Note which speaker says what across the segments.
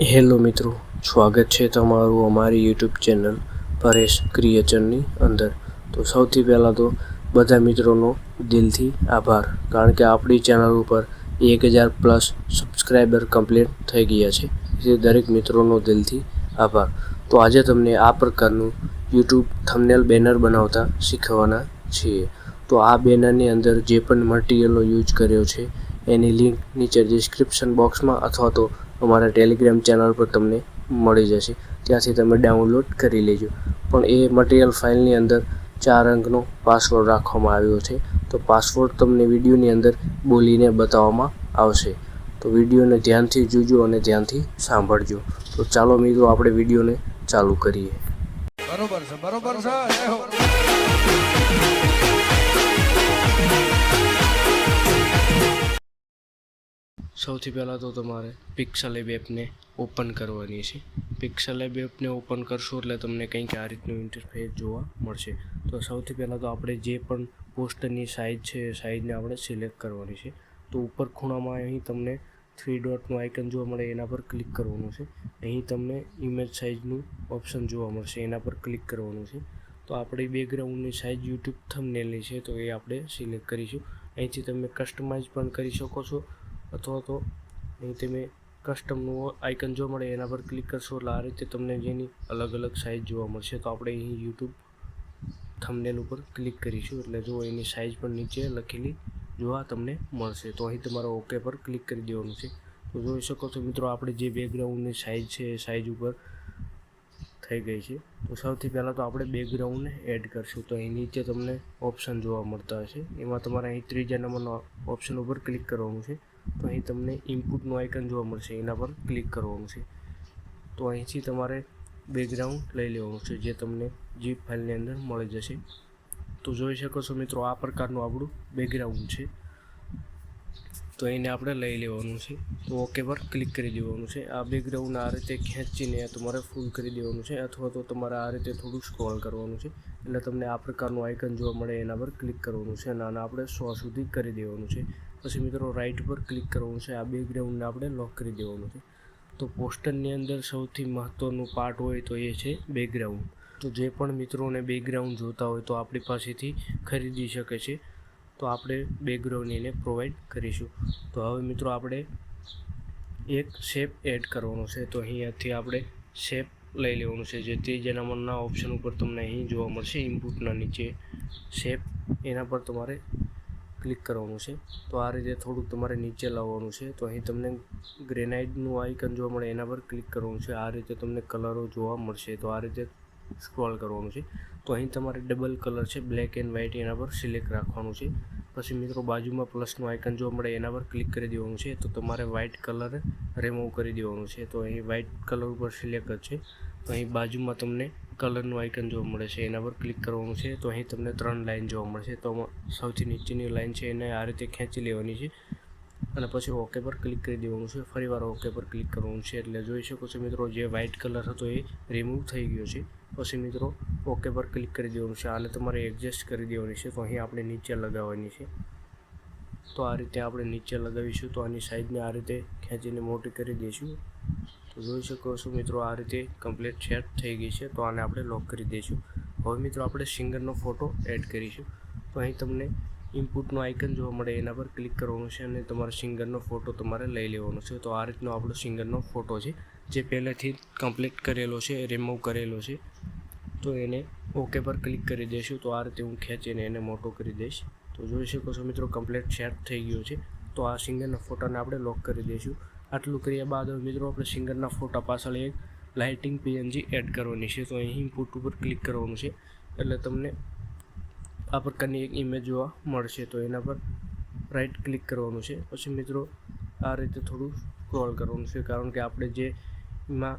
Speaker 1: Hello મિત્રો, સ્વાગત છે તમારું અમારી યુટ્યુબ ચેનલ પરેશ ક્રિએચરની અંદર। તો સૌથી પહેલાં તો બધા મિત્રોનો દિલથી આભાર, કારણ કે આપણી ચેનલ ઉપર 1000+ સબસ્ક્રાઈબર કમ્પ્લીટ થઈ ગયા છે। એ દરેક મિત્રોનો દિલથી આભાર। તો આજે તમને આ પ્રકારનું યુટ્યુબ થંબનેલ બેનર બનાવતા શીખવાના છીએ। તો આ બેનરની અંદર જે પણ મટીરિયલનો યુઝ કર્યો છે એની લિંક નીચે ડિસ્ક્રિપ્શન બોક્સમાં અથવા તો અમારા ટેલિગ્રામ ચેનલ પર તમને મળી જશે, ત્યાંથી તમે ડાઉનલોડ કરી લેજો। પણ એ મટીરિયલ ફાઇલની અંદર 4 અંકનો પાસવર્ડ રાખવામાં આવ્યો છે। તો પાસવર્ડ તમને વિડીયોની અંદર બોલીને બતાવવામાં આવશે। તો વિડીયોને ધ્યાનથી જોજો અને ધ્યાનથી સાંભળજો। તો ચાલો મિત્રો, આપણે વિડીયોને ચાલુ કરીએ।
Speaker 2: બરોબર છે, બરોબર છે। જય હો।
Speaker 1: સૌથી પહેલાં તો તમારે પિક્સેલેબ એપને ઓપન કરવાની છે। પિક્સેલેબ એપને ઓપન કરશો એટલે તમને કંઈક આ રીતનું ઇન્ટરફેસ જોવા મળશે। તો સૌથી પહેલાં તો આપણે જે પણ પોસ્ટરની સાઇઝ છે એ સાઇઝને આપણે સિલેક્ટ કરવાની છે। તો ઉપર ખૂણામાં અહીં તમને 3 ડોટનું આઇકન જોવા મળે, એના પર ક્લિક કરવાનું છે। અહીં તમને ઇમેજ સાઇઝનું ઓપ્શન જોવા મળશે, એના પર ક્લિક કરવાનું છે। તો આપણી બેકગ્રાઉન્ડની સાઇઝ યુટ્યુબ થંબનેલની છે તો એ આપણે સિલેક્ટ કરીશું। અહીંથી તમે કસ્ટમાઇઝ પણ કરી શકો છો, અથવા તો અહીં તમે કસ્ટમનું આઇકન જોવા મળે એના પર ક્લિક કરશો એટલે આ રીતે તમને જેની અલગ અલગ સાઇઝ જોવા મળશે। તો આપણે અહીં યુટ્યુબ થંબનેલ ઉપર ક્લિક કરીશું એટલે જો એની સાઇઝ પણ નીચે લખેલી જોવા તમને મળશે। તો અહીં તમારે ઓકે પર ક્લિક કરી દેવાનું છે। તો જોઈ શકો છો મિત્રો, આપણે જે બેકગ્રાઉન્ડની સાઇઝ છે એ સાઇઝ ઉપર થઈ ગઈ છે। તો સૌથી પહેલાં તો આપણે બેકગ્રાઉન્ડને એડ કરશું। તો અહીં નીચે તમને ઓપ્શન જોવા મળતા હશે, એમાં તમારે અહીં 3જા નંબરના ઓપ્શન ઉપર ક્લિક કરવાનું છે। તો અહીં તમને ઇનપુટનું આઇકન જોવા મળશે, એના પર ક્લિક કરવાનું છે। તો અહીંથી તમારે બેકગ્રાઉન્ડ લઈ લેવાનું છે, જે તમને ઝીપ ફાઇલની અંદર મળી જશે। તો જોઈ શકો છો મિત્રો, આ પ્રકારનું આપણું બેકગ્રાઉન્ડ છે। તો એને આપણે લઈ લેવાનું છે। તો ઓકે પર ક્લિક કરી દેવાનું છે। આ બેકગ્રાઉન્ડ આ રીતે ખેંચીને તમારે ફૂલ કરી દેવાનું છે, અથવા તો તમારે આ રીતે થોડું સ્ક્રોલ કરવાનું છે એટલે તમને આ પ્રકારનું આઇકન જોવા મળે, એના પર ક્લિક કરવાનું છે અને આપણે 100 સુધી કરી દેવાનું છે। પછી મિત્રો રાઇટ પર ક્લિક કરવાનું છે, આ બેકગ્રાઉન્ડને આપણે લોક કરી દેવાનું છે। તો પોસ્ટરની અંદર સૌથી મહત્ત્વનું પાર્ટ હોય તો એ છે બેકગ્રાઉન્ડ। તો જે પણ મિત્રોને બેકગ્રાઉન્ડ જોતા હોય તો આપણી પાસેથી ખરીદી શકે છે। તો આપણે બેકગ્રાઉન્ડ એને પ્રોવાઈડ કરીશું। તો હવે મિત્રો આપણે એક શેપ એડ કરવાનો છે। તો અહીંયાથી આપણે શેપ લઈ લેવાનું છે, જે 3જા નંબરના ઓપ્શન ઉપર તમને અહીં જોવા મળશે, ઇનપુટના નીચે શેપ, એના પર તમારે ક્લિક કરવાનું છે। તો આ રીતે થોડુંક તમારે નીચે લાવવાનું છે। તો અહીં તમને ગ્રેનાઇટનું આઇકન જોવા મળે, એના પર ક્લિક કરવાનું છે। આ રીતે તમને કલરો જોવા મળશે, તો આ રીતે સ્ક્રોલ કરવાનું છે। તો અહીં તમારે ડબલ કલર છે, બ્લેક એન્ડ વ્હાઇટ, એના પર સિલેક્ટ રાખવાનું છે। પછી મિત્રો બાજુમાં પ્લસનું આઇકન જોવા મળે, એના પર ક્લિક કરી દેવાનું છે। તો તમારે વ્હાઇટ કલર રિમૂવ કરી દેવાનું છે। તો અહીં વ્હાઇટ કલર ઉપર સિલેક્ટ છે। તો અહીં બાજુમાં તમને કલરનું આઇકન જોવા મળે છે, એના પર ક્લિક કરવાનું છે। તો અહીં તમને 3 લાઇન જોવા મળશે। તો સૌથી નીચેની લાઇન છે એને આ રીતે ખેંચી લેવાની છે અને પછી ઓકે પર ક્લિક કરી દેવાનું છે। ફરીવાર ઓકે પર ક્લિક કરવાનું છે એટલે જોઈ શકો છો મિત્રો, જે વ્હાઇટ કલર હતો એ રિમૂવ થઈ ગયો છે। પછી મિત્રો ઓકે પર ક્લિક કરી દેવાનું છે, આને તમારે એડજસ્ટ કરી દેવાની છે। તો અહીં આપણે નીચે લગાવવાની છે। તો આ રીતે આપણે નીચે લગાવીશું। તો આની સાઈઝને આ રીતે ખેંચીને મોટી કરી દઈશું। તો જોઈ શકો છો મિત્રો, આ રીતે કમ્પ્લીટ સેટ થઈ ગઈ છે। તો આને આપણે લોક કરી દઈશું। હવે મિત્રો આપણે સિંગરનો ફોટો એડ કરીશું। તો અહીં તમને ઇનપુટનું આઇકન જોવા મળે, એના પર ક્લિક કરવાનું છે અને તમારે સિંગરનો ફોટો તમારે લઈ લેવાનો છે। તો આ રીતનો આપણો સિંગરનો ફોટો છે, જે પહેલેથી કમ્પ્લીટ કરેલો છે, રિમૂવ કરેલો છે। તો એને ઓકે પર ક્લિક કરી દઈશું। તો આ રીતે હું ખેંચીને એને મોટો કરી દઈશ। તો જોઈ શકો છો મિત્રો, કમ્પ્લીટ સેટ થઈ ગયો છે। તો આ સિંગરના ફોટાને આપણે લોક કરી દઈશું। આટલું કર્યા બાદ મિત્રો આપણે સિંગરના ફોટા પાછળ એક લાઇટિંગ PNG એડ કરવાની છે। તો અહીં ઇનપુટ ઉપર ક્લિક કરવાનું છે એટલે તમને આ પ્રકારની એક ઇમેજ જોવા મળશે। તો એના પર રાઇટ ક્લિક કરવાનું છે। પછી મિત્રો આ રીતે થોડું સ્ક્રોલ કરવાનું છે, કારણ કે આપણે જે એમાં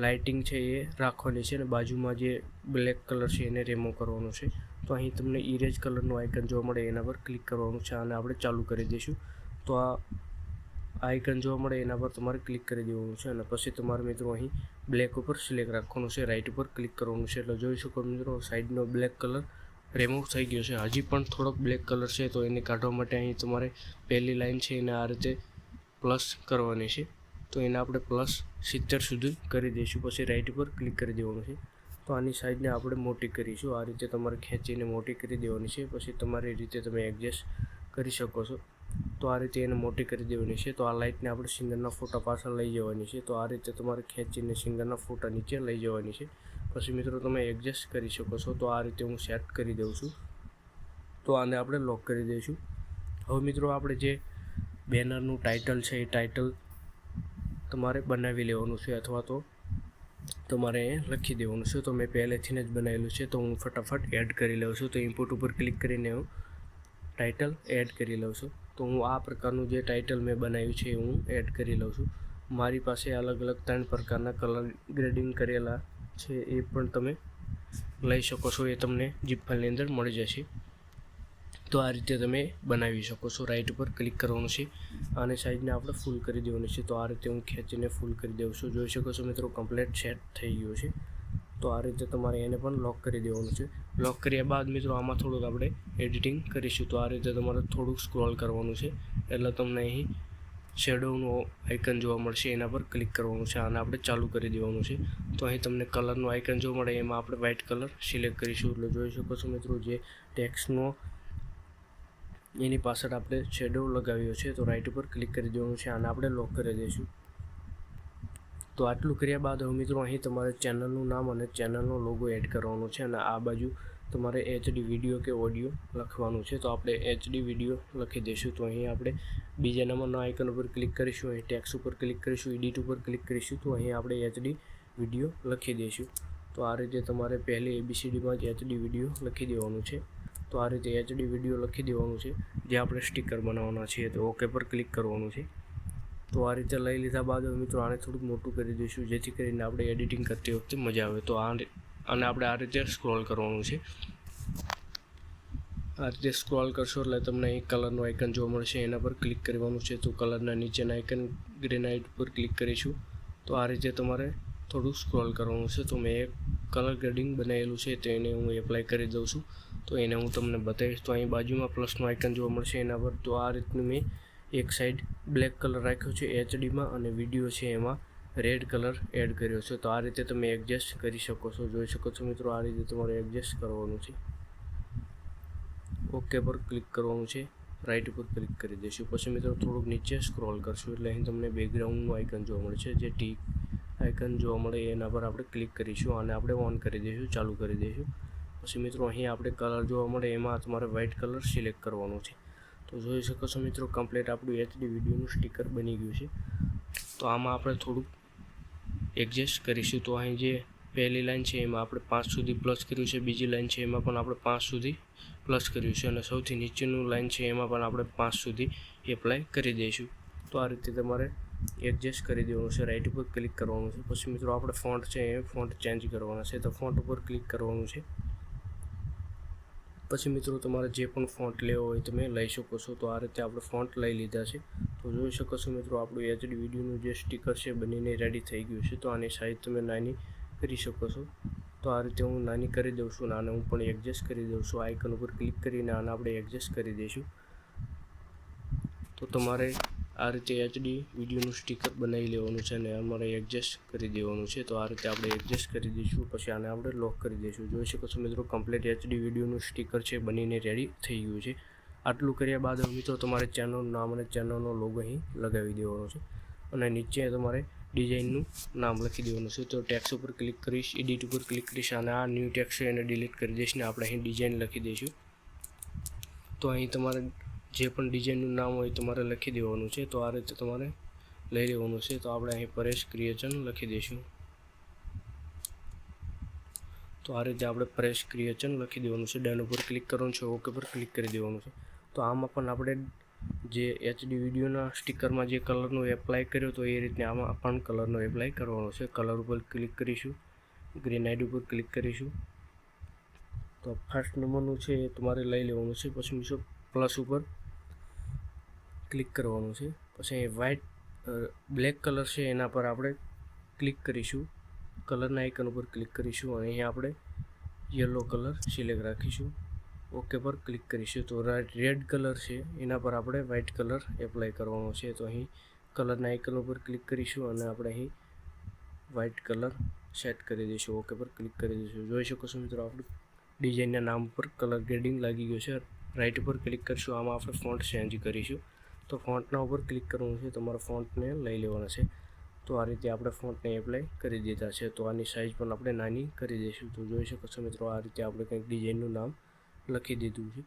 Speaker 1: લાઇટિંગ છે એ રાખવાની છે અને બાજુમાં જે બ્લેક કલર છે એને રિમૂવ કરવાનું છે। તો અહીં તમને ઇરેજ કલરનું આઇકન જોવા મળે, એના પર ક્લિક કરવાનું છે અને આપણે ચાલુ કરી દઈશું। તો આ આઇકન જોવા મળે એના પર તમારે ક્લિક કરી દેવાનું છે અને પછી તમારે મિત્રો અહીં બ્લેક ઉપર સિલેક્ટ રાખવાનું છે, રાઇટ ઉપર ક્લિક કરવાનું છે એટલે જોઈ શકો મિત્રો, સાઈડનો બ્લેક કલર રિમૂવ થઈ ગયો છે। હજી પણ થોડોક બ્લેક કલર છે, તો એને કાઢવા માટે અહીં તમારે પહેલી લાઇન છે એને આ રીતે પ્લસ કરવાની છે। તો એને આપણે +70 સુધી કરી દઈશું. પછી રાઈટ ઉપર ક્લિક કરી દેવાનું છે. તો આની સાઈઝને આપણે મોટી કરીશું. આ રીતે તમારે ખેંચીને મોટી કરી દેવાની છે. પછી તમારી રીતે તમે એડજસ્ટ કરી શકો છો. તો આ રીતે એને મોટી કરી દેવાની છે. તો આ લાઇટને આપણે સિંગરના ફોટા પાછળ લઈ જવાની છે. તો આ રીતે તમારે ખેંચીને સિંગરના ફોટા નીચે લઈ જવાની છે. પછી મિત્રો તમે એડજસ્ટ કરી શકો છો. તો આ રીતે હું સેટ કરી દઉં છું. તો આને આપણે લોક કરી દઈશું. હવે મિત્રો આપણે જે બેનરનું ટાઇટલ છે એ ટાઇટલ તમારે બનાવી લેવાનું છે, અથવા તો તમારે લખી દેવાનું છે. તો મેં પહેલેથી જ બનાવેલું છે, તો હું ફટાફટ એડ કરી લઉં છું. તો ઇનપુટ ઉપર ક્લિક કરીને હું ટાઇટલ એડ કરી લઉં છું. તો હું આ પ્રકારનું જે ટાઇટલ મેં બનાવ્યું છે હું એડ કરી લઉં છું. મારી પાસે અલગ અલગ 3 પ્રકારના કલર ગ્રેડિંગ કરેલા છે, એ પણ તમે લઈ શકો છો. એ તમને જીપ ફાઇલની અંદર મળી જશે. તો આ રીતે તમે બનાવી શકો છો. રાઈટ ઉપર ક્લિક કરવાનું છે અને સાઈઝને આપણે ફૂલ કરી દેવાની છે. તો આ રીતે હું ખેંચીને ફૂલ કરી દઉં છું. જોઈ શકો છો મિત્રો કમ્પ્લીટ સેટ થઈ ગયું છે. તો આ રીતે તમારે એને પણ લોક કરી દેવાનું છે. લોક કર્યા બાદ મિત્રો આમાં થોડુંક આપણે એડિટિંગ કરીશું. તો આ રીતે તમારે થોડુંક સ્ક્રોલ કરવાનું છે, એટલે તમને અહીં શેડોનું આઇકન જોવા મળશે. એના પર ક્લિક કરવાનું છે અને આપણે ચાલુ કરી દેવાનું છે. તો અહીં તમને કલરનું આઇકન જોવા મળે, એમાં આપણે વ્હાઇટ કલર સિલેક્ટ કરીશું. એટલે જોઈ શકો છો મિત્રો જે ટેક્સ્ટનો એની પાછળ આપણે શેડો લગાવ્યો છે. તો રાઈટ ઉપર ક્લિક કરી દેવાનું છે અને આપણે લોક કરી દઈશું. તો આટલું કર્યા બાદ હવે મિત્રો અહીં તમારે ચેનલનું નામ અને ચેનલનો લોગો એડ કરવાનો છે, અને આ બાજુ તમારે HD વિડીયો કે ઓડિયો લખવાનું છે. તો આપણે HD વિડીયો લખી દઈશું. તો અહીં આપણે બીજા નંબરના આઇકન ઉપર ક્લિક કરીશું, અહીં ટેક્સ્ટ ઉપર ક્લિક કરીશું, એડિટ ઉપર ક્લિક કરીશું. તો અહીં આપણે HD વિડીયો લખી દઈશું. તો આ રીતે તમારે પહેલી ABCDમાં જ HD વિડીયો લખી દેવાનું છે. તો આ રીતે HD વિડીયો લખી દેવાનું છે, જે આપણે સ્ટીકર બનાવવાના છીએ. તો ઓકે પર ક્લિક કરવાનું છે. તો આ રીતે લઈ લીધા બાદ મિત્રો આને થોડુંક મોટું કરી દઈશું, જેથી કરીને આપણે એડિટિંગ કરતી વખતે મજા આવે. તો આને આપણે આ રીતે સ્ક્રોલ કરવાનું છે. આ રીતે સ્ક્રોલ કરશો એટલે તમને અહીં કલરનું આઇકન જોવા મળશે, એના પર ક્લિક કરવાનું છે. તો કલરના નીચેના આઇકન ગ્રેનાઇટ પર ક્લિક કરીશું. તો આ રીતે તમારે થોડું સ્ક્રોલ કરવાનું છે. તો મેં એક કલર ગ્રેડિંગ બનાવેલું છે, તો એને હું એપ્લાય કરી દઉં છું. તો એને હું તમને બતાવીશ. તો અહીં બાજુમાં પ્લસનું આઇકન જોવા મળશે એના પર. તો આ રીતનું મેં એક સાઈડ બ્લેક કલર રાખ્યો છે HDમાં, અને વિડીયો છે એમાં રેડ કલર એડ કર્યો છે. તો આ રીતે તમે એડજસ્ટ કરી શકો છો. જોઈ શકો છો મિત્રો આ રીતે તમારે એડજસ્ટ કરવાનું છે. ઓકે પર ક્લિક કરવાનું છે. રાઈટ ઉપર ક્લિક કરી દઈશું. પછી મિત્રો થોડુંક નીચે સ્ક્રોલ કરશું એટલે અહીં તમને બેકગ્રાઉન્ડનું આઇકન જોવા મળશે, જે ટીક આઇકન જોવા મળે એના પર આપણે ક્લિક કરીશું અને આપણે ઓન કરી દઈશું, ચાલુ કરી દઈશું. પછી મિત્રો અહીં આપણે કલર જોવા મળે એમાં તમારે વ્હાઇટ કલર સિલેક્ટ કરવાનો છે. તો જોઈ શકો છો મિત્રો કમ્પ્લીટ આપણું HD વિડીયોનું સ્ટીકર બની ગયું છે. તો આમાં આપણે થોડુંક એડજસ્ટ કરીશું. તો અહીં જે પહેલી લાઈન છે એમાં આપણે 5 સુધી પ્લસ કર્યું છે, બીજી લાઈન છે એમાં પણ આપણે 5 સુધી પ્લસ કર્યું છે, અને સૌથી નીચેનું લાઈન છે એમાં પણ આપણે 5 સુધી એપ્લાય કરી દઈશું. તો આ રીતે તમારે એડજસ્ટ કરી દેવાનું છે. રાઈટ ઉપર ક્લિક કરવાનું છે. પછી મિત્રો આપણે ફોન્ટ છે એ ફોન્ટ ચેન્જ કરવાના છે. તો ફોન્ટ ઉપર ક્લિક કરવાનું છે. પછી મિત્રો તમારે જે પણ ફોન્ટ લેવો હોય તમે લઈ શકો છો. તો આ રીતે આપણે ફોન્ટ લઈ લીધા છે. તો જોઈ શકો છો મિત્રો આપણું HD વિડીયોનું જે સ્ટીકર છે બનીને રેડી થઈ ગયું છે. તો આની સાઈઝ તમે નાની કરી શકો છો. તો આ રીતે હું નાની કરી દઉં છું, અને આને હું પણ એડજસ્ટ કરી દઉં છું. આઇકન ઉપર ક્લિક કરીને આને આપણે એડજસ્ટ કરી દઈશું. તો તમારે આ રીતે HD વિડીયોનું સ્ટીકર બનાવી લેવાનું છે, અને અમારે એડજસ્ટ કરી દેવાનું છે. તો આ રીતે આપણે એડજસ્ટ કરી દઈશું. પછી આને આપણે લોક કરી દઈશું. જોઈ શકો છો મિત્રો કમ્પ્લીટ HD વિડીયોનું સ્ટીકર છે બનીને રેડી થઈ ગયું છે. આટલું કર્યા બાદ મિત્રો તમારે ચેનલનું નામ અને ચેનલનો લોગો અહીં લગાવી દેવાનો છે, અને નીચે તમારે ડિઝાઇનનું નામ લખી દેવાનું છે. તો ટેક્સ્ટ ઉપર ક્લિક કરીશ, એડિટ ઉપર ક્લિક કરીશ, અને આ ન્યૂ ટેક્સ્ટ છે એને ડિલીટ કરી દઈશ ને આપણે અહીં ડિઝાઇન લખી દઈશું. તો અહીં તમારે જે પણ ડિઝાઇનનું નામ હોય તમારે લખી દેવાનું છે. તો આ રીતે તમારે લઈ લેવાનું છે. તો આપણે અહીં પરેશ ક્રિએશન લખી દઈશું. તો આ રીતે આપણે પરેશ ક્રિએશન લખી દેવાનું છે. ડન ઉપર ક્લિક કરવાનું છે, ઓકે પર ક્લિક કરી દેવાનું છે. તો આમાં પણ આપણે જે HD વિડીયોના સ્ટીકરમાં જે કલરનો એપ્લાય કર્યો તો એ રીતે આમાં પણ કલરનો એપ્લાય કરવાનો છે. કલર ઉપર ક્લિક કરીશું, ગ્રેનાઇટ ઉપર ક્લિક કરીશું. તો ફર્સ્ટ નંબરનું છે એ તમારે લઈ લેવાનું છે. પછી મિત્રો પ્લસ ઉપર ક્લિક કરવાનું છે. પછી વ્હાઇટ બ્લેક કલર છે એના પર આપણે ક્લિક કરીશું, કલરના આઇકન ઉપર ક્લિક કરીશું, અને અહીં આપણે યલો કલર સિલેક્ટ રાખીશું. ઓકે પર ક્લિક કરીશું. તો રેડ કલર છે એના પર આપણે વ્હાઇટ કલર એપ્લાય કરવાનો છે. તો અહીં કલરના આઇકન ઉપર ક્લિક કરીશું અને આપણે અહીં વ્હાઇટ કલર સેટ કરી દઈશું. ઓકે પર ક્લિક કરી દઈશું. જોઈ શકો છો મિત્રો આપણું ડિઝાઇનના નામ ઉપર કલર ગ્રેડિંગ લાગી ગયું છે. રાઇટ ઉપર ક્લિક કરીશું. આમાં આપણે ફોન્ટ ચેન્જ કરીશું. તો ફોન્ટના ઉપર ક્લિક કરવાનું છે. તમારા ફોન્ટને લઈ લેવાના છે. તો આ રીતે આપણે ફોન્ટને એપ્લાય કરી દીધા છે. તો આની સાઇઝ પણ આપણે નાની કરી દઈશું. તો જોઈ શકો છો મિત્રો આ રીતે આપણે કંઈક ડિઝાઇનનું નામ લખી દીધું છે.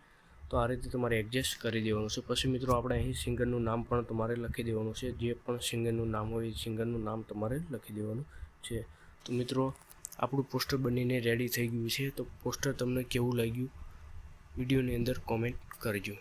Speaker 1: તો આ રીતે તમારે એડજસ્ટ કરી દેવાનું છે. પછી મિત્રો આપણે અહીં સિંગરનું નામ પણ તમારે લખી દેવાનું છે. જે પણ સિંગરનું નામ હોય એ સિંગરનું નામ તમારે લખી દેવાનું છે. તો મિત્રો આપણું પોસ્ટર બનીને રેડી થઈ ગયું છે. તો પોસ્ટર તમને કેવું લાગ્યું વિડીયોની અંદર કોમેન્ટ કરજો.